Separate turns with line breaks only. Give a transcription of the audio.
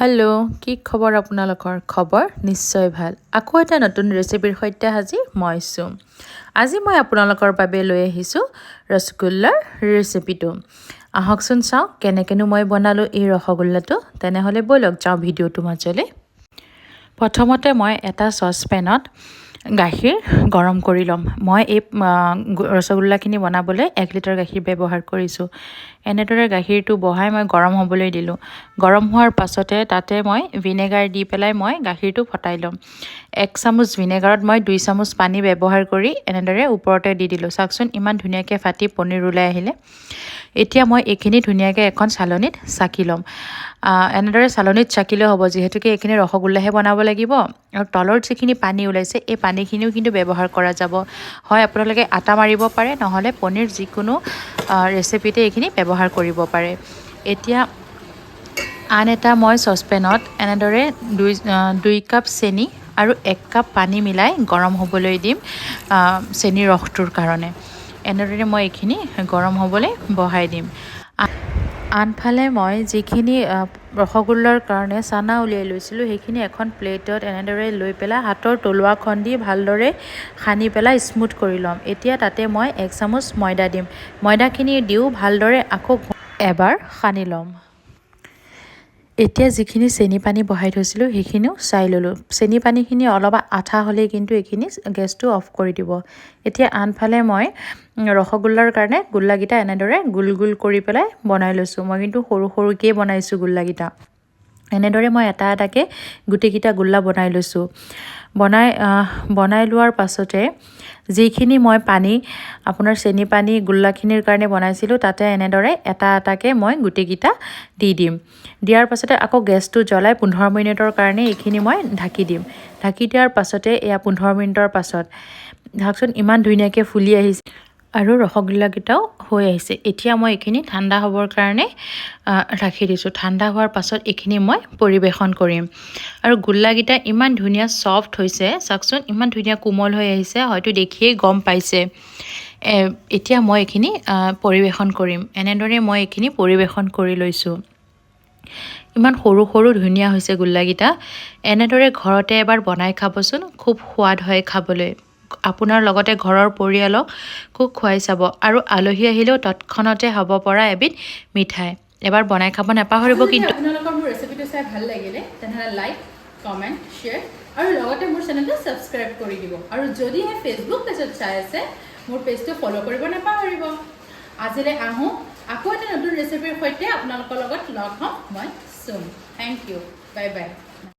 hello' কি খবৰ আপোনালোকৰ খবৰ নিশ্চয় ভাল আকৌ এটা নতুন ৰেচিপিৰ সৈতে হাজিৰ মই চুম আজি মই আপোনালোকৰ বাবে লৈ আহিছোঁ ৰসগোল্লাৰ ৰেচিপিটো আহকচোন চাওঁ কেনেকেনো মই বনালোঁ এই ৰসগোল্লাটো তেনেহ'লে বলক যাওঁ ভিডিঅ'টো মাজলৈ প্ৰথমতে মই এটা চচপেনত গাখীৰ গৰম কৰি ল'ম মই এই ৰসগোল্লাখিনি বনাবলৈ 1 লিটাৰ গাখীৰ ব্যৱহাৰ কৰিছোঁ এনেদৰে গাখীৰটো বহাই মই গৰম হ'বলৈ দিলোঁ গৰম হোৱাৰ পাছতে তাতে মই ভিনেগাৰ দি পেলাই মই গাখীৰটো ফটাই ল'ম 1 চামুচ ভিনেগাৰত মই 2 চামুচ পানী ব্যৱহাৰ কৰি এনেদৰে ওপৰতে দি দিলোঁ চাওকচোন ইমান ধুনীয়াকৈ ফাটি পনীৰ ওলাই আহিলে এতিয়া মই এইখিনি ধুনীয়াকৈ এখন চালনীত চাকি ল'ম এনেদৰে চালনীত চাকিলে হ'ব যেহেতুকে এইখিনি ৰসগোল্লাহে বনাব লাগিব আৰু তলৰ যিখিনি পানী ওলাইছে এই পানীখিনিও কিন্তু ব্যৱহাৰ কৰা যাব হয় আপোনালোকে আটা মাৰিব পাৰে নহ'লে পনীৰ যিকোনো ৰেচিপিতে এইখিনি ব্যৱহাৰ কৰিব পাৰে এতিয়া আন এটা মই চচপেনত এনেদৰে 2 কাপ চেনি আৰু 1 কাপ পানী মিলাই গৰম হ'বলৈ দিম চেনিৰ ৰসটোৰ কাৰণে এনেদৰে মই এইখিনি গৰম হ'বলৈ বহাই দিম আনফালে মই যিখিনি ৰসগোল্লাৰ কাৰণে চানা উলিয়াই লৈছিলোঁ সেইখিনি এখন প্লেটত এনেদৰে লৈ পেলাই হাতৰ তলুৱাখন দি ভালদৰে সানি পেলাই স্মুথ কৰি ল'ম এতিয়া তাতে মই 1 চামুচ ময়দা দিম ময়দাখিনি দিও ভালদৰে আকৌ এবাৰ সানি ল'ম এতিয়া যিখিনি চেনি পানী বহাই থৈছিলোঁ সেইখিনিও চাই ল'লোঁ চেনি পানীখিনি অলপ আঠা হ'লেই কিন্তু এইখিনি গেছটো অফ কৰি দিব এতিয়া আনফালে মই ৰসগোল্লাৰ কাৰণে গোল্লাকেইটা এনেদৰে গোল গোল কৰি পেলাই বনাই লৈছোঁ মই কিন্তু সৰু সৰুকৈ বনাইছোঁ গোল্লাকেইটা এনেদৰে মই এটা এটাকৈ গোটেইকেইটা গোল্লা বনাই লৈছোঁ বনাই লোৱাৰ পাছতে যিখিনি মই পানী আপোনাৰ চেনি পানী গোল্লাখিনিৰ কাৰণে বনাইছিলোঁ তাতে এনেদৰে এটা এটাকৈ মই গোটেইকেইটা দি দিম দিয়াৰ পাছতে আকৌ গেছটো জ্বলাই 15 মিনিটৰ কাৰণে এইখিনি মই ঢাকি দিম ঢাকি দিয়াৰ পাছতে এয়া 15 মিনিটৰ পাছত চাওকচোন ইমান ধুনীয়াকৈ ফুলি আহিছে আৰু ৰসগোল্লাকেইটাও হৈ আহিছে এতিয়া মই এইখিনি ঠাণ্ডা হ'বৰ কাৰণে ৰাখি দিছোঁ ঠাণ্ডা হোৱাৰ পাছত এইখিনি মই পৰিৱেশন কৰিম আৰু গোল্লাকেইটা ইমান ধুনীয়া সফ্ট হৈছে চাওকচোন ইমান ধুনীয়া কোমল হৈ আহিছে হয়তো দেখিয়েই গম পাইছে এতিয়া মই এইখিনি পৰিৱেশন কৰিম এনেদৰে মই এইখিনি পৰিৱেশন কৰি লৈছোঁ ইমান সৰু সৰু ধুনীয়া হৈছে গোল্লাকেইটা এনেদৰে ঘৰতে এবাৰ বনাই খাবচোন খুব সোৱাদ হয় খাবলৈ আপোনাৰ লগতে ঘৰৰ পৰিয়ালক খুব খুৱাই চাব আৰু আলহী আহিলেও তৎক্ষণতে হ'ব পৰা এবিধ মিঠাই এবাৰ বনাই খাব নাপাহৰিব কিন্তু
আপোনালোকৰ মোৰ ৰেচিপিটো চাই ভাল লাগিলে তেনেহ'লে লাইক কমেণ্ট শ্বেয়াৰ আৰু লগতে মোৰ চেনেলটো ছাবস্ক্ৰাইব কৰি দিব আৰু যদিহে ফেচবুক পেজত চাই আছে মোৰ পেজটো ফ'ল' কৰিব নাপাহৰিব আজিলৈ আহোঁ আকৌ এটা নতুন ৰেচিপিৰ সৈতে আপোনালোকৰ লগত লগ হ'ম মই চুম থেংক ইউ বাই বাই